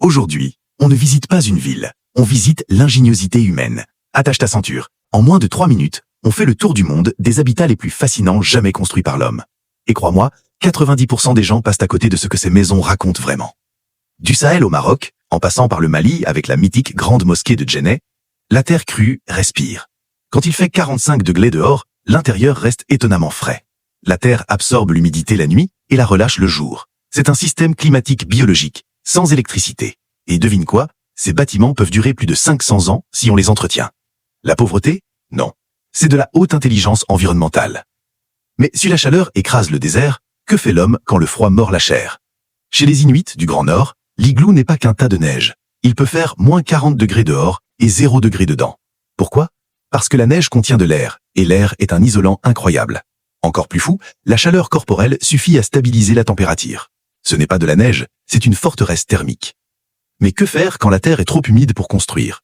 Aujourd'hui, on ne visite pas une ville, on visite l'ingéniosité humaine. Attache ta ceinture. En moins de 3 minutes, on fait le tour du monde des habitats les plus fascinants jamais construits par l'homme. Et crois-moi, 90% des gens passent à côté de ce que ces maisons racontent vraiment. Du Sahel au Maroc, en passant par le Mali avec la mythique grande mosquée de Djenné, la terre crue respire. Quand il fait 45 degrés dehors, l'intérieur reste étonnamment frais. La terre absorbe l'humidité la nuit et la relâche le jour. C'est un système climatique biologique, sans électricité. Et devine quoi? Ces bâtiments peuvent durer plus de 500 ans si on les entretient. La pauvreté? Non. C'est de la haute intelligence environnementale. Mais si la chaleur écrase le désert, que fait l'homme quand le froid mord la chair? Chez les Inuits du Grand Nord, l'igloo n'est pas qu'un tas de neige. Il peut faire moins 40 degrés dehors et 0 degré dedans. Pourquoi? Parce que la neige contient de l'air, et l'air est un isolant incroyable. Encore plus fou, la chaleur corporelle suffit à stabiliser la température. Ce n'est pas de la neige, c'est une forteresse thermique. Mais que faire quand la terre est trop humide pour construire?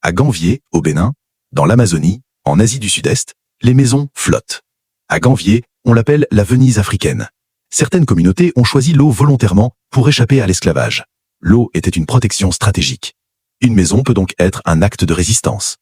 À Gambier, au Bénin, dans l'Amazonie, en Asie du Sud-Est, les maisons flottent. À Gambier, on l'appelle la Venise africaine. Certaines communautés ont choisi l'eau volontairement pour échapper à l'esclavage. L'eau était une protection stratégique. Une maison peut donc être un acte de résistance.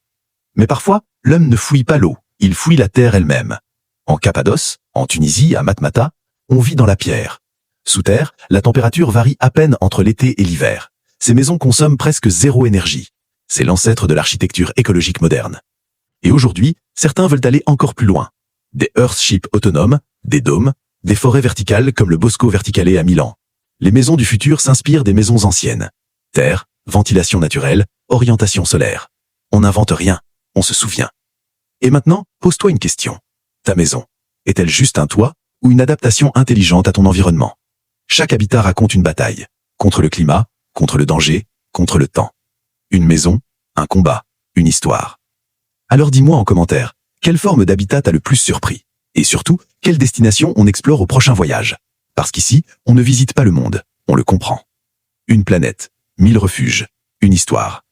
Mais parfois, l'homme ne fouille pas l'eau, il fouille la terre elle-même. En Cappadoce, en Tunisie, à Matmata, on vit dans la pierre. Sous terre, la température varie à peine entre l'été et l'hiver. Ces maisons consomment presque zéro énergie. C'est l'ancêtre de l'architecture écologique moderne. Et aujourd'hui, certains veulent aller encore plus loin. Des earthships autonomes, des dômes, des forêts verticales comme le Bosco Verticale à Milan. Les maisons du futur s'inspirent des maisons anciennes. Terre, ventilation naturelle, orientation solaire. On n'invente rien, on se souvient. Et maintenant, pose-toi une question. Ta maison, est-elle juste un toit ou une adaptation intelligente à ton environnement? Chaque habitat raconte une bataille. Contre le climat, contre le danger, contre le temps. Une maison, un combat, une histoire. Alors dis-moi en commentaire, quelle forme d'habitat t'a le plus surpris? Et surtout, quelle destination on explore au prochain voyage? Parce qu'ici, on ne visite pas le monde, on le comprend. Une planète, 1000 refuges, une histoire.